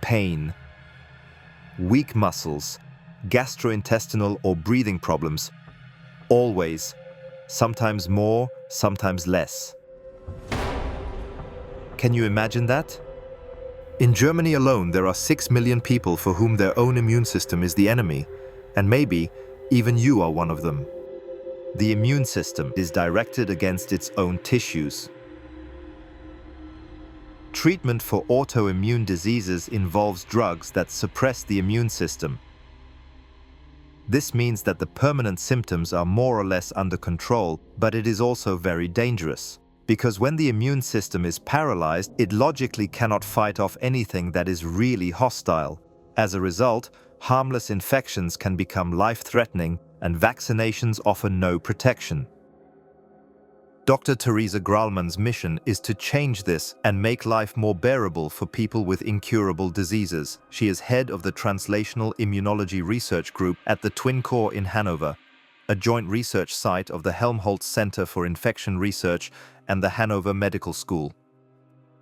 pain, weak muscles, gastrointestinal or breathing problems, always, sometimes more, sometimes less. Can you imagine that? In Germany alone, there are 6 million people for whom their own immune system is the enemy, and maybe even you are one of them. The immune system is directed against its own tissues. Treatment for autoimmune diseases involves drugs that suppress the immune system. This means that the permanent symptoms are more or less under control, but it is also very dangerous. Because when the immune system is paralyzed, it logically cannot fight off anything that is really hostile. As a result, harmless infections can become life-threatening and vaccinations offer no protection. Dr. Theresa Graalmann's mission is to change this and make life more bearable for people with incurable diseases. She is head of the Translational Immunology Research Group at the TWINCORE in Hanover, a joint research site of the Helmholtz Centre for Infection Research and the Hanover Medical School.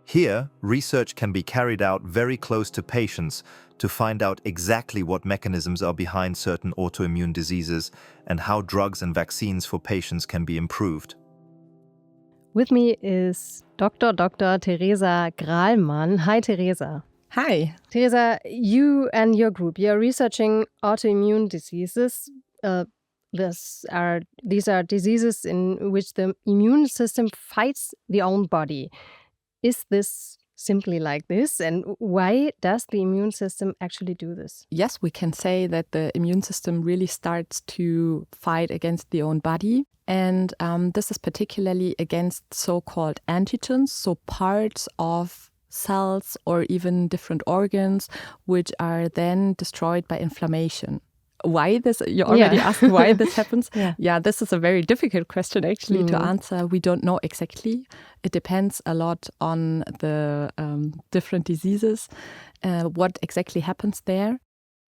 Here, research can be carried out very close to patients to find out exactly what mechanisms are behind certain autoimmune diseases and how drugs and vaccines for patients can be improved. With me is Dr. Theresa Graalmann. Hi, Theresa. Hi. Theresa, you and your group, you're researching autoimmune diseases. These are diseases in which the immune system fights the own body. Is this simply like this? And why does the immune system actually do this? Yes, we can say that the immune system really starts to fight against the own body. And this is particularly against so-called antigens, so parts of cells or even different organs, which are then destroyed by inflammation. Why this? You already asked why this happens. Yeah, this is a very difficult question actually to answer. We don't know exactly. It depends a lot on the different diseases, what exactly happens there.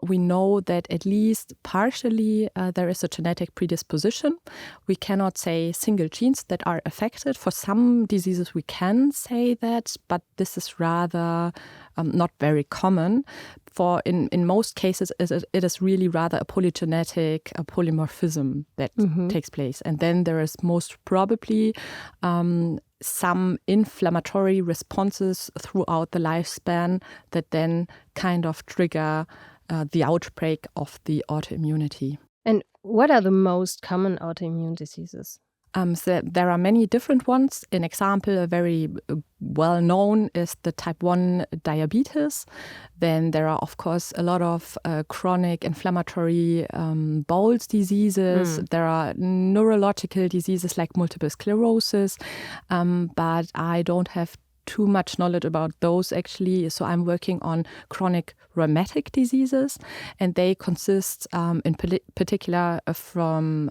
We know that at least partially there is a genetic predisposition. We cannot say single genes that are affected. For some diseases we can say that, but this is rather not very common. For in most cases it is really rather a polygenetic polymorphism that takes place. And then there is most probably some inflammatory responses throughout the lifespan that then kind of trigger the outbreak of the autoimmunity. And what are the most common autoimmune diseases? So there are many different ones. An example, a very well-known, is the type 1 diabetes. Then there are, of course, a lot of chronic inflammatory bowel diseases. There are neurological diseases like multiple sclerosis, but I don't have too much knowledge about those actually. So I'm working on chronic rheumatic diseases, and they consist in particular from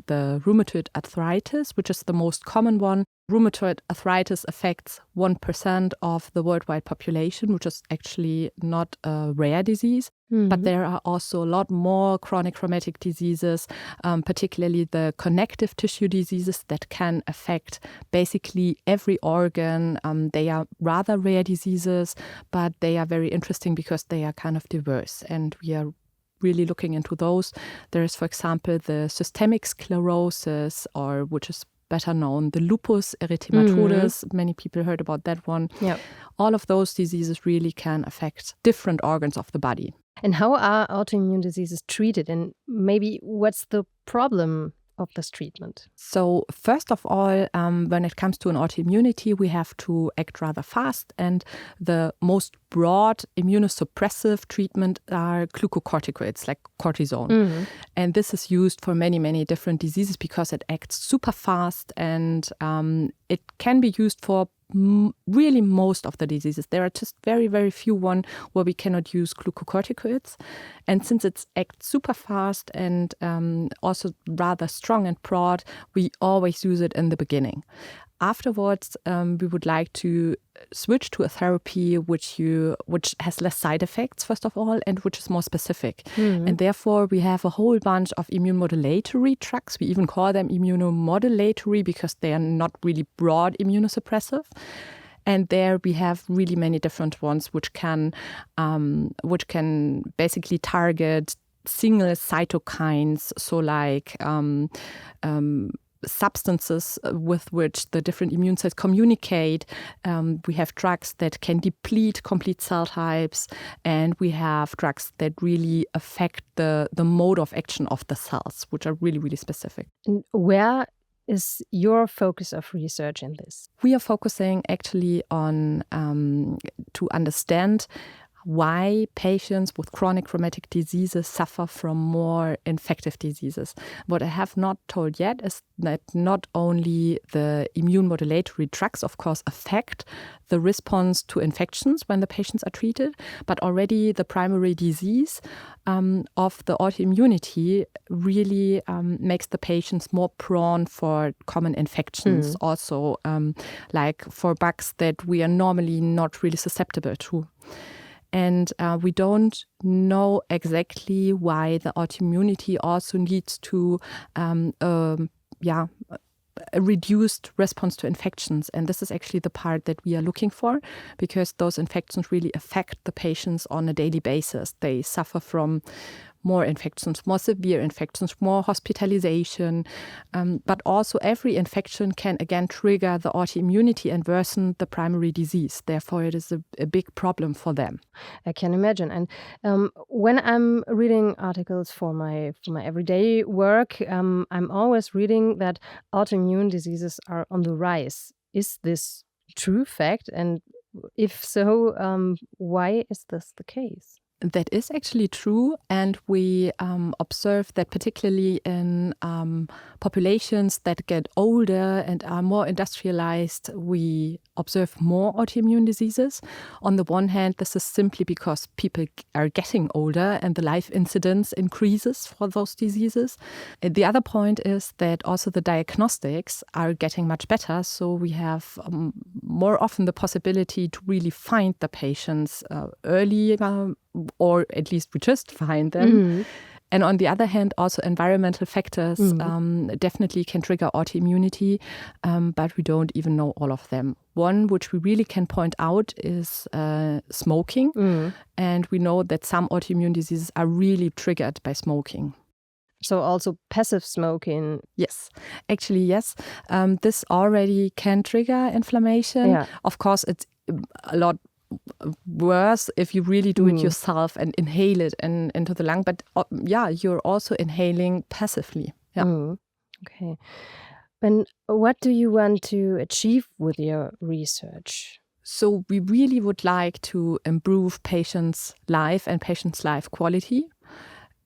the rheumatoid arthritis, which is the most common one. Rheumatoid arthritis affects 1% of the worldwide population, which is actually not a rare disease. But there are also a lot more chronic rheumatic diseases, particularly the connective tissue diseases that can affect basically every organ. They are rather rare diseases, but they are very interesting because they are kind of diverse, and we are really looking into those. There is, for example, the systemic sclerosis, or which is better known, the lupus erythematosus. Many people heard about that one. Yep. All of those diseases really can affect different organs of the body. And how are autoimmune diseases treated? And maybe what's the problem of this treatment? So first of all, when it comes to an autoimmunity, we have to act rather fast. And the most broad immunosuppressive treatment are glucocorticoids like cortisone. And this is used for many, many different diseases because it acts super fast, and it can be used for really most of the diseases. There are just very, very few ones where we cannot use glucocorticoids. And since it acts super fast and also rather strong and broad, we always use it in the beginning. Afterwards, we would like to switch to a therapy which has less side effects, first of all, and which is more specific. And therefore, we have a whole bunch of immunomodulatory drugs. We even call them immunomodulatory because they are not really broad immunosuppressive. And there we have really many different ones which can basically target single cytokines, so like substances with which the different immune cells communicate. We have drugs that can deplete complete cell types, and we have drugs that really affect the mode of action of the cells, which are really, really specific. And where is your focus of research in this? We are focusing actually on to understand why patients with chronic rheumatic diseases suffer from more infective diseases. What I have not told yet is that not only the immune modulatory drugs, of course, affect the response to infections when the patients are treated, but already the primary disease of the autoimmunity really makes the patients more prone for common infections, also like for bugs that we are normally not really susceptible to. And we don't know exactly why the autoimmunity also leads to a reduced response to infections. And this is actually the part that we are looking for, because those infections really affect the patients on a daily basis. They suffer from more infections, more severe infections, more hospitalization. But also every infection can again trigger the autoimmunity and worsen the primary disease. Therefore, it is a big problem for them. I can imagine. And when I'm reading articles for my everyday work, I'm always reading that autoimmune diseases are on the rise. Is this true fact? And if so, why is this the case? That is actually true, and we observe that particularly in populations that get older and are more industrialized, we observe more autoimmune diseases. On the one hand, this is simply because people are getting older and the life incidence increases for those diseases. And the other point is that also the diagnostics are getting much better, so we have more often the possibility to really find the patients early, or at least we just find them. Mm-hmm. And on the other hand, also environmental factors definitely can trigger autoimmunity, but we don't even know all of them. One which we really can point out is smoking. And we know that some autoimmune diseases are really triggered by smoking. So also passive smoking? Yes, actually, yes. This already can trigger inflammation. Yeah. Of course, it's a lot worse if you really do it yourself and inhale it into the lung. But you're also inhaling passively. Yeah. Okay. And what do you want to achieve with your research? So we really would like to improve patients' life and patients' life quality.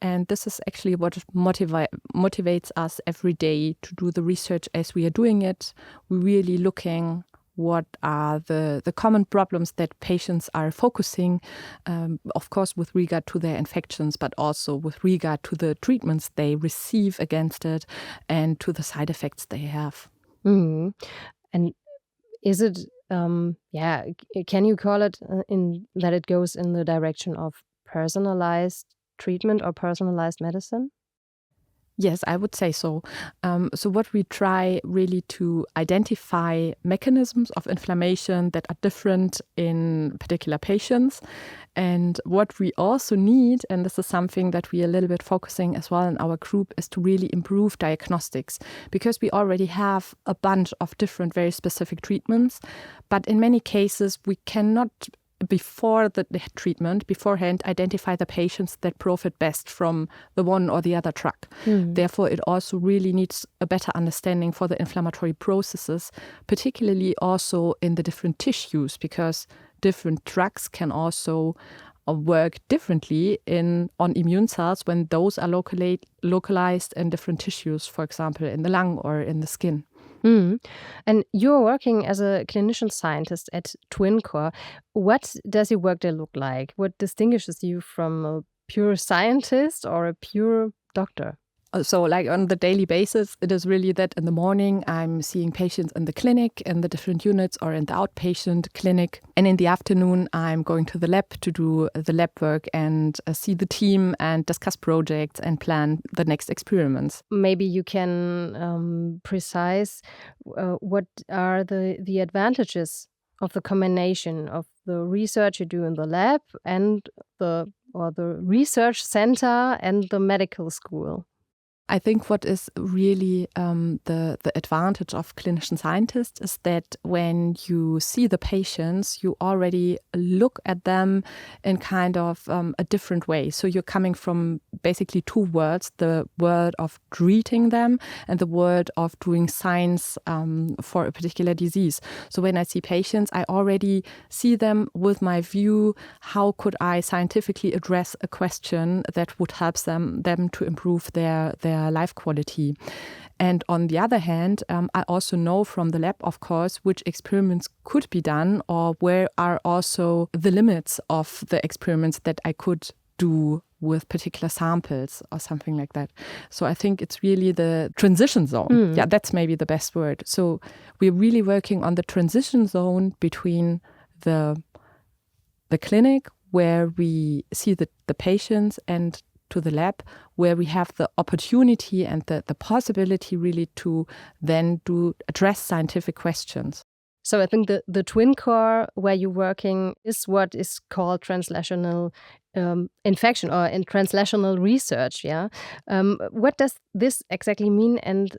And this is actually what motivates us every day to do the research as we are doing it. We're really looking what are the common problems that patients are focusing, of course, with regard to their infections, but also with regard to the treatments they receive against it and to the side effects they have. Mm-hmm. And is it, can you call it in that it goes in the direction of personalized treatment or personalized medicine? Yes, I would say so. So what we try really to identify mechanisms of inflammation that are different in particular patients. And what we also need, and this is something that we are a little bit focusing as well in our group, is to really improve diagnostics, because we already have a bunch of different very specific treatments. But in many cases, we cannot before the treatment, beforehand, identify the patients that profit best from the one or the other drug. Therefore, it also really needs a better understanding for the inflammatory processes, particularly also in the different tissues, because different drugs can also work differently on immune cells when those are localized in different tissues, for example, in the lung or in the skin. And you're working as a clinician scientist at TWINCORE. What does your work there look like? What distinguishes you from a pure scientist or a pure doctor? So like on the daily basis, it is really that in the morning I'm seeing patients in the clinic, in the different units, or in the outpatient clinic. And in the afternoon, I'm going to the lab to do the lab work and see the team and discuss projects and plan the next experiments. Maybe you can precise what are the advantages of the combination of the research you do in the lab and the research center and the medical school? I think what is really the advantage of clinician scientists is that when you see the patients, you already look at them in kind of a different way. So you're coming from basically two worlds, the world of treating them and the world of doing science for a particular disease. So when I see patients, I already see them with my view, how could I scientifically address a question that would help them to improve their life quality. And on the other hand, I also know from the lab, of course, which experiments could be done or where are also the limits of the experiments that I could do with particular samples or something like that. So I think it's really the transition zone. Yeah, that's maybe the best word. So we're really working on the transition zone between the clinic where we see the patients and to the lab where we have the opportunity and the possibility really to then address scientific questions. So I think the TWINCORE where you're working is what is called translational infection or in translational research. Yeah, what does this exactly mean, and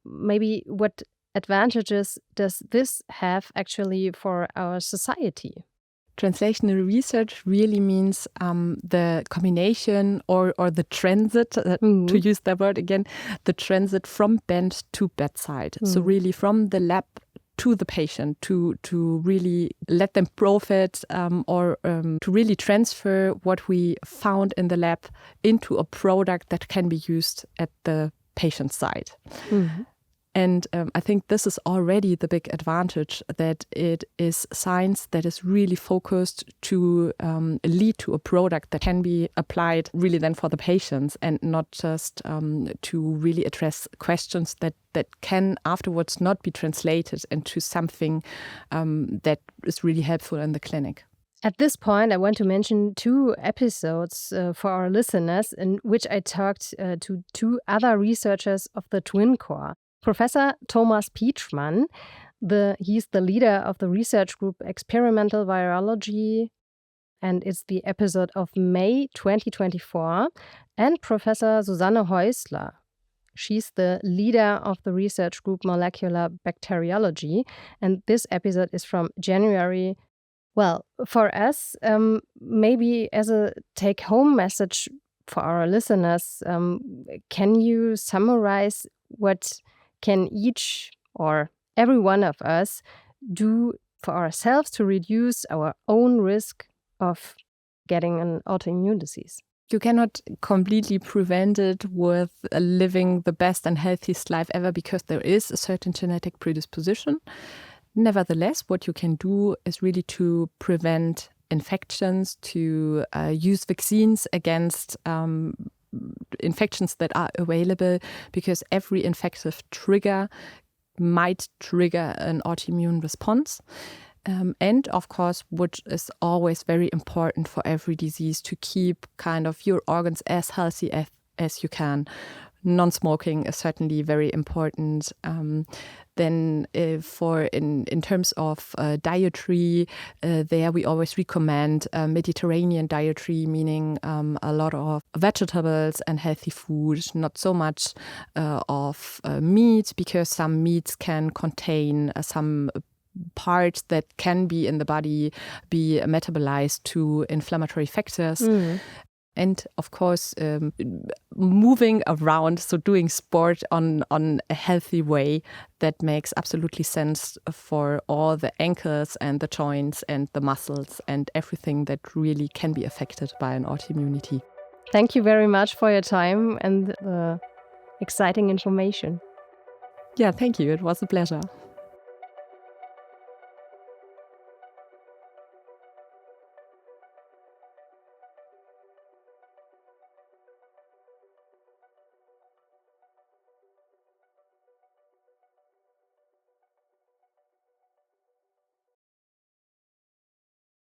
maybe what advantages does this have actually for our society? Translational research really means the combination or the transit, to use that word again, the transit from bench to bedside. So really from the lab to the patient to really let them profit or to really transfer what we found in the lab into a product that can be used at the patient's side. And I think this is already the big advantage, that it is science that is really focused to lead to a product that can be applied really then for the patients and not just to really address questions that can afterwards not be translated into something that is really helpful in the clinic. At this point, I want to mention 2 episodes for our listeners in which I talked to 2 other researchers of the TWINCORE. Professor Thomas Pietschmann, he's the leader of the research group Experimental Virology, and it's the episode of May 2024, and Professor Susanne Häusler. She's the leader of the research group Molecular Bacteriology, and this episode is from January. Well, for us, maybe as a take-home message for our listeners, can you summarize what can each or every one of us do for ourselves to reduce our own risk of getting an autoimmune disease? You cannot completely prevent it with living the best and healthiest life ever because there is a certain genetic predisposition. Nevertheless, what you can do is really to prevent infections, to use vaccines against infections that are available, because every infective trigger might trigger an autoimmune response. And of course, which is always very important for every disease, to keep kind of your organs as healthy as you can. Non-smoking is certainly very important. Then in terms of dietary, there we always recommend Mediterranean dietary, meaning a lot of vegetables and healthy food, not so much of meat, because some meats can contain some parts that can be in the body be metabolized to inflammatory factors. And of course, moving around, so doing sport on a healthy way, that makes absolutely sense for all the ankles and the joints and the muscles and everything that really can be affected by an autoimmunity. Thank you very much for your time and the exciting information. Yeah, thank you. It was a pleasure.